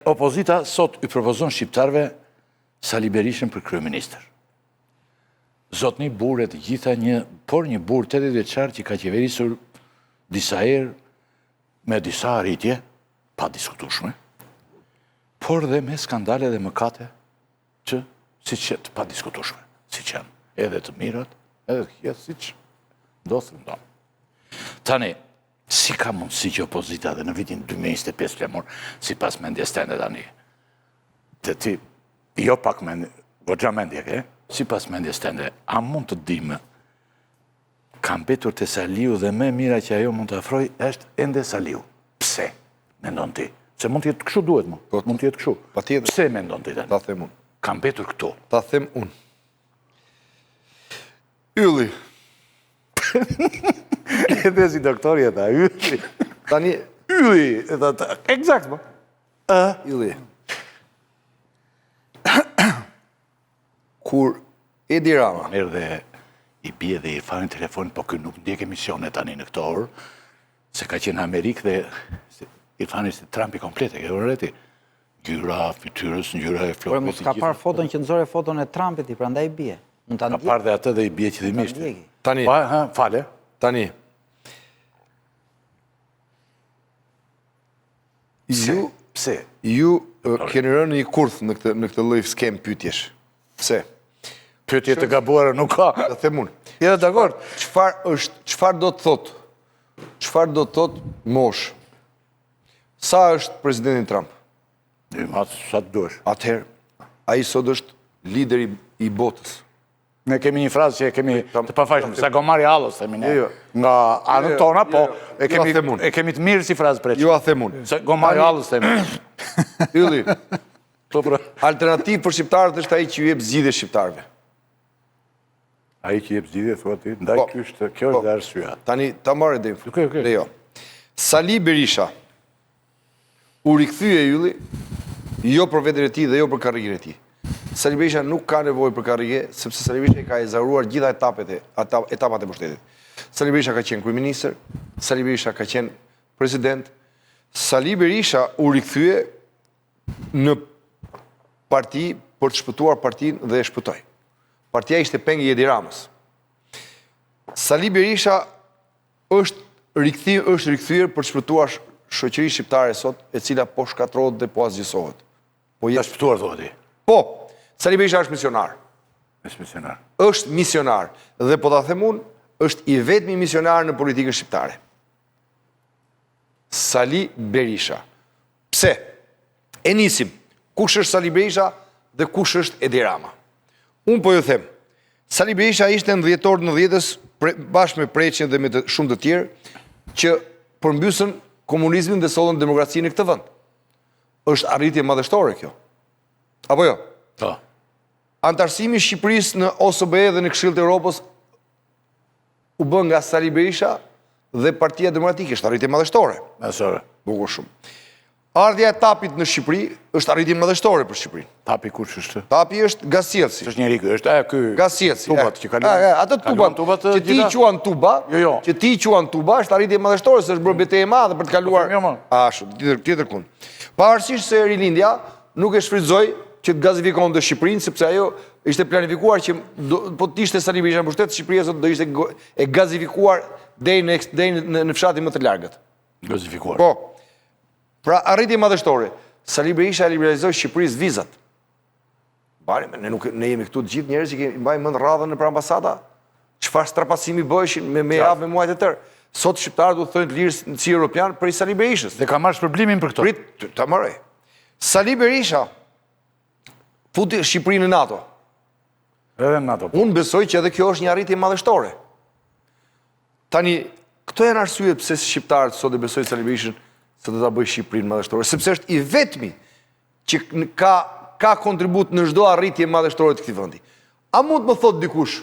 Opozita sot i propozon shqiptarve Sali Berishën për kryeministër. Zotni burë të gjitha por një burë 80 vjeçar që ka qeverisur disa herë me disa arritje, pa diskutueshme, por dhe me skandale dhe mëkate që si që të pa diskutueshme, si që janë edhe të mirat, edhe të kjetë, si që ndosë ndonë. Tani, si ka mundësi që opozita dhe në vitin 2025 flemur, si pas mendjes tënde tani, të ti, jo pak goxha mendje ke, si pas mendjes tënde, a mund të dimë, kam betur të Saliu dhe me mira që ajo mund të afroj, është ende Saliu. Pse, mendon ti? Se mund të jetë kështu duhet mu, mund të jetë kështu. Pse mendon ti tani? Ta them unë. Kam betur këtu. Ta them unë. Ylli. Edhe si doktori e ta, Ylli. Tani, Ylli, eksakt, po. Ylli. Kur Edi Rama. Merë dhe i bie dhe i fanin telefonit, po kërë nuk ndjek emisionet tani në këto orë, se ka qenë Amerikë dhe i fanin se Trumpi komplete, ke vërreti. Gjyra, fytyrës, gjyra e flokët. Por mos ka parë foton që nëzore foton e Trumpit i prandaj i bie. Ka parë dhe atë dhe i bie qëllimisht. Tani. Fale. Tani. Pse? Ju keni rënë një kurth në këtë lloj skem pyetjesh. Pse? Pyetje të gabuara nuk ka. Ta them unë. Ja, dakord. Çfarë do të thotë? Çfarë do të thotë mosh? Sa është presidenti Trump? Sa të duesh. Atëherë, ai sot është lideri i botës. Ne kemi një frazë që e kemi të pafajshme, sa gomari halës, themi ne. Nga anët tona, po e kemi të mirë si frazë preqë. Ju a them unë. Sa gomari halës, themi. Ylli, alternativë për shqiptarët është ai që ju jep zgjidhje shqiptarëve. Ai që jep zgjidhje, thua ti, ndaj kjo është dhe arsyeja. Tani, ta marrë dhe influ. Okej. Dhe jo. Sali Berisha u rikthye Ylli, jo për vetën e tij dhe jo për karrierën e tij. Sali Berisha nuk ka nevojë për karrierë, sepse Sali Berisha ka ezaruar gjitha etapat e pushtetit. Sali Berisha ka qenë kryeministër, Sali Berisha ka qenë president. Sali Berisha u rikthye në parti për të shpëtuar partinë dhe e shpëtoi. Partia ishte pengi i Edi Ramës. Sali Berisha është rikthyer për të shpëtuar shoqërinë shqiptare sot, e cila po shkatërrohet dhe po asgjësohet. Ta shpëtuar, thua ti? Po, Sali Berisha është misionar. Është misionar. Është misionar. Dhe po ta them unë, është i vetmi misionar në politikën shqiptare. Sali Berisha. Pse? E nisim. Kush është Sali Berisha dhe kush është Edi Rama? Unë po ju them, Sali Berisha ishte në 10 në 10-ës bashkë me Preqin dhe me shumë të tjerë që përmbysën komunizmin dhe sollën demokracinë në këtë vend. Është arritje madhështore kjo. Apo jo? Po. Antarësimi i Shqipërisë në OSBE dhe në Këshillin e Evropës u bën nga Sali Berisha dhe Partia Demokratike, është arritje madhështore. Madhështore. Bukur shumë. Ardhja e Tapit në Shqipëri është arritje madhështore për Shqipërinë. Tapi kush është? Tapi është Gacielci. Është njeri ky, është ky. Gacielci. Tubat që kalon. Ato tubat që ti quan tuba, që ti quan tuba është arritje madhështore se është bërë betejë e madhe për të kaluar. Ashtu, tjetër kund. Pavarësisht se Rilindja nuk e shfrytëzoi që të gazifikonte Shqipërinë, sepse ajo ishte planifikuar që po të ishte Sali Berisha në pushtet, Shqipëria sot do ishte e gazifikuar deri në fshatin më të largët. Gazifikuar. Po. Pra arritje madhështore, Sali Berisha liberalizoi Shqipërisë vizat. Ne jemi këtu të gjithë njerëz që mbajmë mend radhën nëpër ambasada, çfarë strapacimi bëheshin me javë me muajt e tërë. Sot shqiptarët u thonë të lirë si europian për Sali Berishës. Dhe ka marrë shpërblimin për këto. Prit, ta marrë. Sali Berisha futi Shqipërinë në NATO. Edhe në NATO. Unë besoj që edhe kjo është një arritje madhështore. Tani, këto janë arsyet pse shqiptarët sot e besojnë Sali Berishën se do ta bëjë Shqipërinë madhështore, sepse është i vetmi që ka kontribut në çdo arritje madhështore të këtij vendi. A mund të më thotë dikush,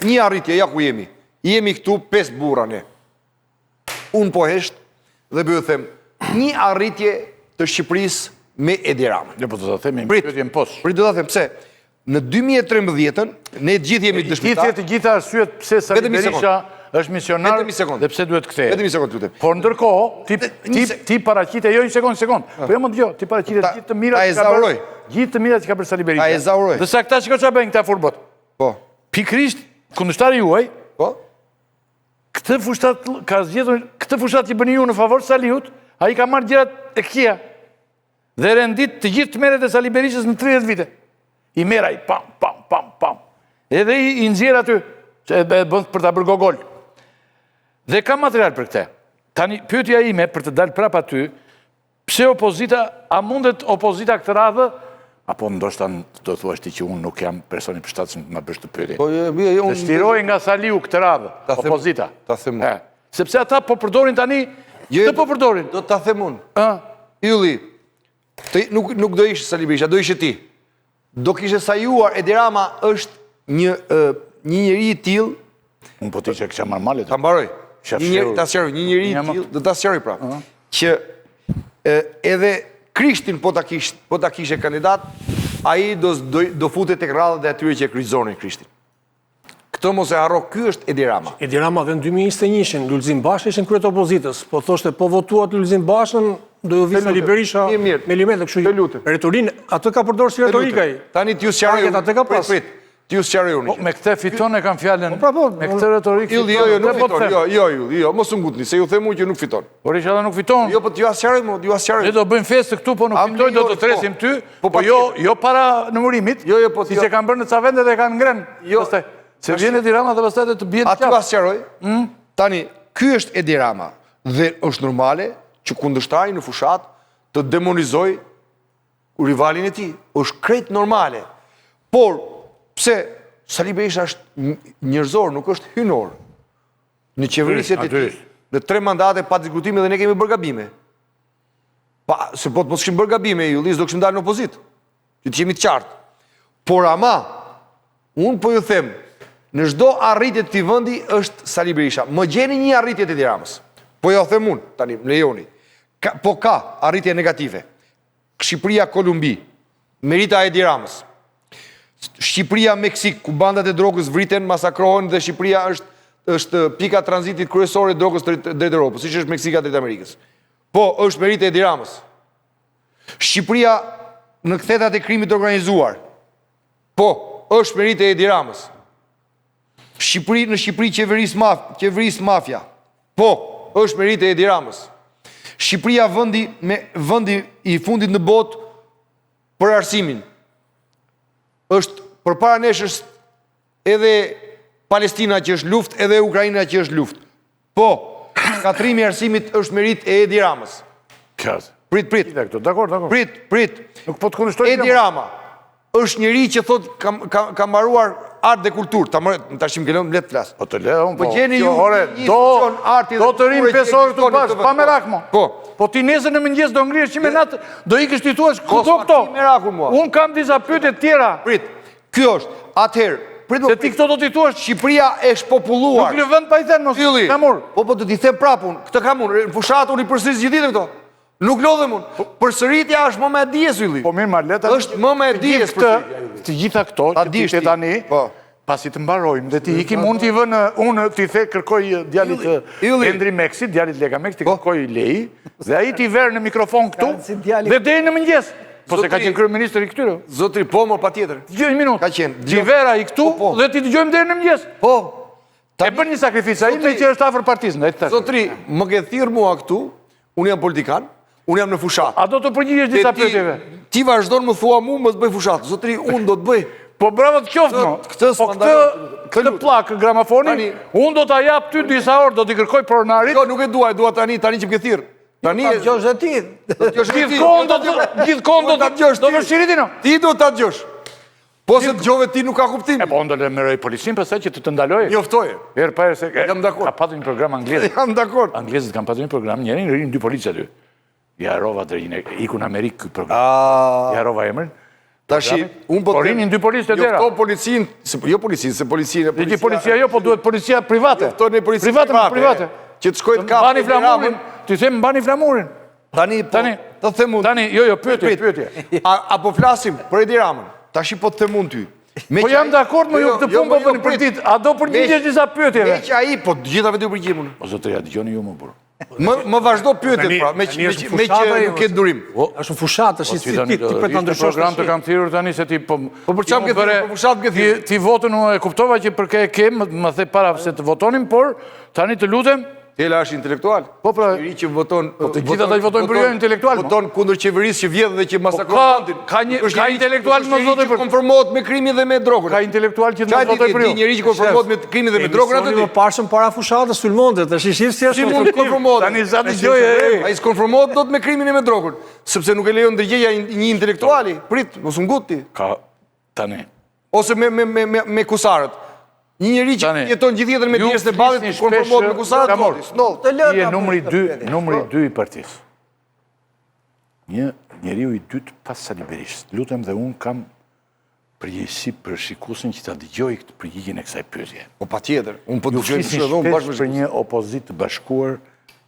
një arritje, ja ku jemi. Jemi këtu 5 burra ne. Unë po hesht dhe bëjë them, një arritje të Shqipërisë me Edi Ramën. Jo, po të ta themi, pyetjen poshtë. Prit do ta them pse. Në 2013-ën, ne gjithë jemi dëshmitar. Gjithë arsyet pse Sali Berisha është misionar Vetëm një sekond. dhe pse duhet kthehet. Vetëm një sekond, lutem. Por ndërkohë, ti paraqitet, jo një sekond. Po jo më dëgjoj, ti paraqitet gjithë të mirat që ka bërë. Gjithë të mirat që ka bërë Sali Berisha. Ta e zauroj. Dhe sa këta çka bëjnë këta furbot. Po. Pikrisht kundërshtari juaj, Po. këtë fushtat ka zgjedhur, këtë fushtat që bëni ju në favor Saliut, ai ka marrë gjërat e këqija. Dhe rendit të gjithë të merret e Sali Berishës në 30 vite. I meraj, pam. Edhe i nxjerr aty, që e bën për ta bërë gogol. Dhe ka material për këtë. Tani, pyetja ime për të dalë prap aty, pse opozita, a mundet opozita këtë radhë, apo ndoshta do thuash ti që unë nuk jam personi përshtatshëm të më bësh të pyetje. Të shtiroj nga Saliu këtë radhë, opozita. Ta them unë. Sepse ata po përdorin tani, të po përdorin. Do ta them unë. Ylli, nuk do ishte Sali Berisha, do ishte ti. Do kishe sajuar Edi Rama është një njeri i tillë. Unë po ti që kisha marrë malet. Ta mbaroj. Një njeri i tillë, do ta sqaroj pra. Që edhe Krishtin po ta kishe kandidat, ai do futet tek radhët e atyre që e kryqëzonin Krishtin. Këtë mos e harro, ky është Edi Rama. Edi Rama dhe në 2021-shin, Lulzim Basha ishin kryet opozitës, po thoshte po votuat Lulzim Bashën, do ju vi Sali Berisha me limet, kështu retorinë, atë ka përdorur si retorikaj. Tani t'ju sqaroj. T'ju sqaroj unë. Me këtë fiton e kam fjalën. Me këtë retorikë. Jo, nuk fiton. Jo, mos u ngutni, se ju them unë që nuk fiton. Por isha dhe nuk fiton. Jo, po t'ju sqaroj, Ne do bëjmë festë këtu, po nuk fitoj, do të tresim ty, po jo para numërimit, si që kanë bërë në ca vende dhe kanë ngrenë. Se vjen Edi Rama dhe pastaj të bjen qatë. Aty pas sqaroj. Tani, ky është Edi Rama dhe është normale që kundërshtari në fushat të demonizoj rivalin e tij. Është krejt normale. Por pse Sali Berisha është njerëzor, nuk është hynor. Në qeverisjet e tij, në 3 mandate pa diskutime dhe ne kemi bërë gabime. Se po të mos kishim bërë gabime, Ylli, do kishim dalë në opozit. Që të jemi të qartë. Por ama, unë po ju them, në çdo arritje të këtij vendi është Sali Berisha. Më gjeni një arritje të Edi Ramës. Po jo them unë, tani më lejoni. Po ka arritje negative. Shqipëria Kolumbi, merita e Edi Ramës. Shqipëria Meksik, ku bandat e drogës vriten, masakrohen dhe Shqipëria është pika tranzitit kryesore e drogës drejt Europës, siç është Meksika drejt Amerikës. Po, është merita e Edi Ramës. Shqipëria në kthetat e krimit organizuar. Po, është merita e Edi Ramës. Në Shqipëri qeverisë mafja. Po, është merita e Edi Ramës. Shqipëria vendi i fundit në botë për arsimin. Është përpara nesh është edhe Palestina që është luftë, edhe Ukraina që është luftë. Po, shkatrimi i arsimit është merit e Edi Ramës. Prit. Dakor. Prit. Nuk po të kundërshtoj. Edi Rama është njeri që thot ka mbaruar art dhe kulturë. Tash më gjelon let flas. Po të le, po gjeni ju do të rinë 5 orë këtu bashkë, pa merak mo. Po ti nesër në mëngjes do ngrihesh që me natë, do ikësh ti thuash këto. Unë kam disa pyetje tjera. Prit. Ky është. Atëherë, se ti këto do t'i thuash Shqipëria e shpopulluar. Nuk lëvend pa i thënë mos. Kamur. Po do t'i them prapun. Këtë kam unë. Në fushat unë i përsëris gjithë ditën këto. Nuk lodhem unë. Përsëritja është më me dijes, Ylli. Po mirë, Marleta. Është më me dijes të gjitha këto që ti ke tani. Pasi të mbarojmë dhe ti ikim, unë t'i the kërkoj djalit Endri Meksit, djalit Lega Meksit, t'i kërkoj lej, dhe aji t'i verë në mikrofon këtu, dhe deri në mëngjes. Po se ka qenë kryeministër i këtyre. Zotri, po më pa tjetër. Gjë një minutë. Ka qenë. T'i vera i këtu, dhe t'i dëgjojmë deri në mëngjes. Po. E bën një sakrificë, ai me që është afër partisë. Zotri, më ke thirrë mua këtu, unë jam politikan, unë jam në fushat. A do të përgjigjesh disa pyetjeve? Ti vazhdon më thua mua, mos bëj fushat. Zotri, unë do të bëj. Po bravo të qoftë, po këtë plakë gramafoni, unë do t'a jap ty disa orë, do t'i kërkoj pronarit. Jo, nuk e dua tani që më ke thirrë. Tani Ta dëgjosh e ti. Gjithkohon do të vështiriti no. Ti do t'a dëgjosh. Po se dëgjove ti nuk ka kuptim. Po ndër e meroj policin pastaj që të ndaloj. Njoftoje. Herë pa herë se jam dakord. Ka patur një program anglez. Jam dakord. Anglezët kanë patur një program, njërin rinë 2 policë aty. Ja harrova drejtën, iku në Amerikë ky program. Ja harrova emrin. Tashi, unë po të rinin 2 policë të tjera. Jo policinë, jo policinë, se policinë... Policia jo, po duhet policia private. Joftojnë e policia private. Që të shkojt kapë... Mbani flamurin, ti them mbani flamurin. Tani, të them unë... Tani, jo, pyetje. Apo flasim për Edi Ramën, tashi po të them unë ty. Po jam dakord, më ju këtë punë po bëni për ditë. A do përgjigjesh disa pyetjeve? Me që ai, po gjithave do përgjigjem unë. O zotëria, dëgjoni ju më burr. Më vazhdo pyetjet pra, me që nuk ke durim. Është në fushatë, është si ti pretendon ndryshosh. Program të kam thirrur tani se ti po për çfarë ke thirrur? Për fushat ke thirrur? Ti votën unë e kuptova që për ke më the para se të votonim, por tani të lutem. Tela është intelektual. Po pra, njëri që voton, të gjithë ata që votojnë për jo intelektual. Voton kundër qeverisë që vjedh dhe që masakron. Ka intelektual që mos votojnë për konformohet me krimin dhe me drogën. Ka intelektual që mos votojnë për jo. Njëri që konformohet me krimin dhe me drogën atë ti. Më parshëm para fushatës sulmonte, tash shih si është. Mund të konformohet. Tani sa dëgjoj. Ai s'konformohet dot me krimin e me drogën, sepse nuk e lejon ndërgjegja një intelektuali. Prit, mos u nguti. Ka tani. Ose me kusarët. Një njeri që jeton gjithë jetën me pjesën e ballit, konformohet me kusarët moti. Snoll. Ti je numri 2 i partisë. Një njeriu i dytë pas Sali Berishës. Lutem dhe unë kam përgjegjësi për shikuesin që ta dëgjoj këtë përgjigjen e kësaj pyetje. Po patjetër, unë po dëgjoj shumë bashkë për një opozitë të bashkuar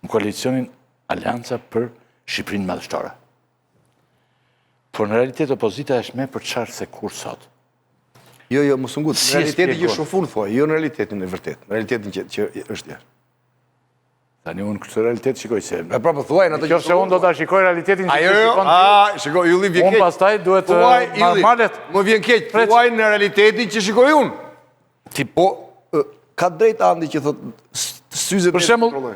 në koalicionin Alianca për Shqipërinë Madhështore. Por në realitet opozita është më për çfarë se kur sot. Jo, mos u ngut. Në realitetin që shumë fund thua, jo në realitetin e vërtet. Në realitetin që është jashtë. Tani unë këtë realitet shikoj se... E pra po thuajnë ato që... Nëse unë do ta shikoj realitetin... shikoj, Ylli vjen keq. Unë pastaj duhet normalet... Më vjen keq, thuaj në realitetin që shikoj unë. Ti po... Ka drejt Andi që thot... Syzet... Për shembull,